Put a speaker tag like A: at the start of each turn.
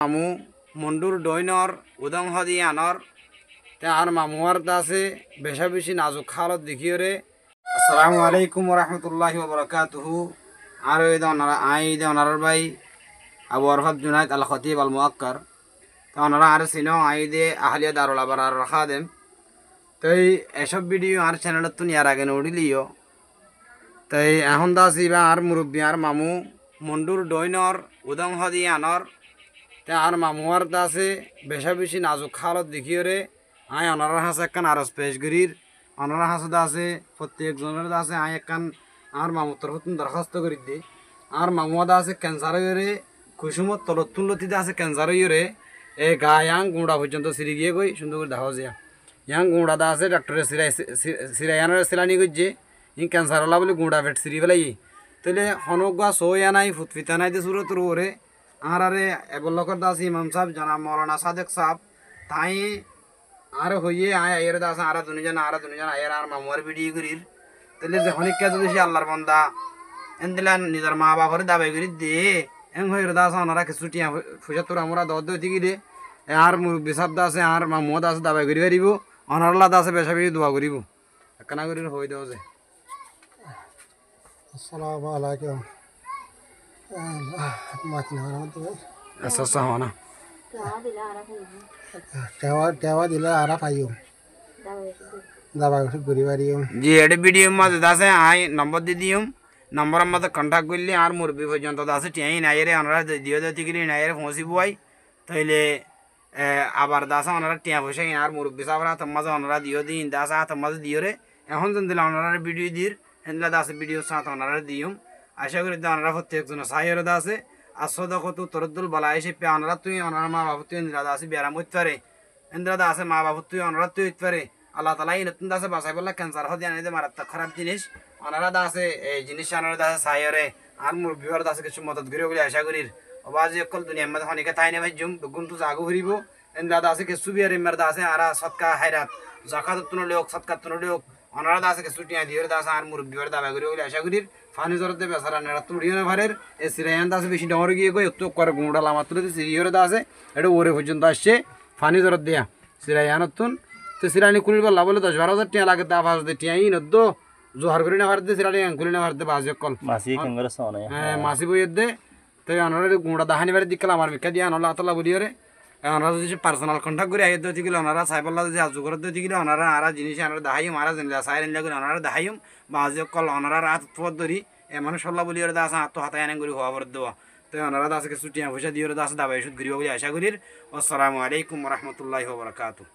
A: মামু মন্ডুর ডইনর উদং হদি আনর তে আর মামুয়ার দাসে বেশা বেশি নাজুক খালত দেখিও রে। আসসালামু আলাইকুম রহমতুল্লাহি ওবরাকাতুহু। আর এই ওনারা ওনার ভাই আবু আরফাত জুনাইদ আল খতিব আল মুআক্কার। তো ওনারা আর সিনো দে আহলিয়া দারুল আবরার খাদেম। তো এসব ভিডিও আর চ্যানেলত তো নিয়ার আগে নড়িলিও। তাই এখন দাসি বা আর মুরব্বী আর মামু মন্ডুর ডইনর উদং হদি আনর তে আর মামুয়ার দাসে বেশা বেশি নাজুক খালত দেখিও রে। অনার হাসে একখান আরস পেশগিরির অনার হাসে দাসে প্রত্যেকজনের দাসে একখান আর মামুর তরফ দরখাস্ত করি দি। আর মামুয়া দাসে ক্যান্সার হয়ে কুসুমত তলত তুলতি দাসে ক্যান্সার হয়ে এ গা ইয়াং গুঁড়া পর্যন্ত সিরি গিয়ে গই সুন্দর করে দেখা যায়। ইয়াং গুঁড়া দা আছে ডাক্তারে সিরাইয়ানের সিলানি করছে ই ক্যান্সার হলা বলে গুঁড়া ফেট সিরি ফেলাই তাহলে হনক গা সইয়া নাই ফুটফিতা নাই দে সুরত ওরে। আর আরে এবলকর দাস ইমাম সাহেব জানাব মৌলানা সাদেক সাহেব তাই আর হইয়ে আয়ের দাস আর দুজন আয়ের আর মামুয়ার ভিডিও করির তাহলে যখন কে যদি সে আল্লাহর বন্দা এন দিলা নিজের মা বাবার দাবাই করি দে এং হইর দাস ওনারা কিছু টিয়া পয়সা তোর আমরা দর দিকে দে আর মুরব্বী সাহেব দাসে আর মামুয়া দাস দাবাই করি পারিব অনারলা দাসে বেশা বেশি দোয়া করিব একখানা করি হয়ে দেওয়া যায়।
B: আসসালামু আলাইকুম।
A: আচ্ছা হওয়া
B: টেওয়া দিলে আর পাইম দাবা ওষুধ ঘুরি পারিম
A: জি এটা ভিডিও মাঝে দাসে নম্বর দিয়ে দিম নম্বরের মধ্যে কন্ট্যাক্ট করলে আর মুরব্বী পর্যন্ত দাসে টিয়াই নাইরে ওনারা দিও দিকে নাইরে পৌঁছিব তাইলে আবার দাসা ওনারা টিয়া পয়সা আর মুরব্বী সাহরা হাতের মাঝে ওনারা দিও দিন দাসা হাতের মাঝে দিও রে এখন যেন দিলে ওনারা ভিডিও দির হেনলা দাসে ভিডিও সাথে ওনারা দিম আশা করি ওনারা প্রত্যেকজন সাইয়ের দাসে আসো দেখো তো তরদ্দুল বলা এসে পে ওনারা তুই ওনার মা বাবু তুই ইন্দিরা দাসে ব্যারাম হইতে পারে ইন্দিরা দাসে মা বাবু তুই ওনারা তুই হইতে পারে আল্লাহ তালা এই নতুন দাসে বাসাই বললা ক্যান্সার হতে আনে মারাত্মক খারাপ জিনিস ওনারা দাসে এই জিনিস ওনারা দাসে সাইয়রে আর মুরব্বীর দাসে কিছু মদত করিব বলে আশা করির অবাজি অকল দুনিয়ার মধ্যে হনিকে তাই নেই জুম গুমটু জাগু ঘুরিব ইন্দিরা দাসে কিছু বিয়ার ইমার দাসে আর সৎকা হাইরাত জাকাত তুনো লোক সৎকার তুনো লোক ওনারা দাসে কিছু টিয়া দিওর দাসে আর মুরব্বীর দাবা করিব বলে আশা করির ফানি জরতে বেসারা নেড়া তুড়িও না ভারের এই সিরায়ান দাসে বেশি ডর গিয়ে গই তো করে গুঁড়া লামাত্র সিরিয়র দাসে এটা ওরে পর্যন্ত আসছে ফানি জরত দেয়া সিরায়ানতুন তো সিরানি কুলির বললা বলে 10-12 টিয়া লাগে দা ফাস দে টিয়া ই নদ্দ জোহার করি না ভারতে সিরানি কুলি না ভারতে বাজে কল
C: মাসি কংগ্রেস সোনে
A: হ্যাঁ মাসি বইয়ে দে তো ওনারা গুঁড়া দাহানি বারে দিকলা আমার মিকা দিয়া আল্লাহ তাআলা বলিও রে ওনারা যদি পার্সোনাল কন্টাক্ট করে আইতে দিছিল ওনারা সাইবল্লা যদি আজু করে দিছিল ওনারা আর জিনিস ওনারা দাহাইম আর জিনিস সাইরেন লাগি ওনারা দাহাইম বাজে কল ওনারা রাত পথ ধরি এমন সল্লা বলিও দাস আত্ম হাতে আনে করি হওয়া পড়ে দেওয়া তো ওনারা দাসকে ছুটিয়া পয়সা দিও দাস দাবাই সুদ ঘুরিব বলে আশা করির। আসসালামু আলাইকুম রহমতুল্লাহি ওয়া বারাকাতুহু।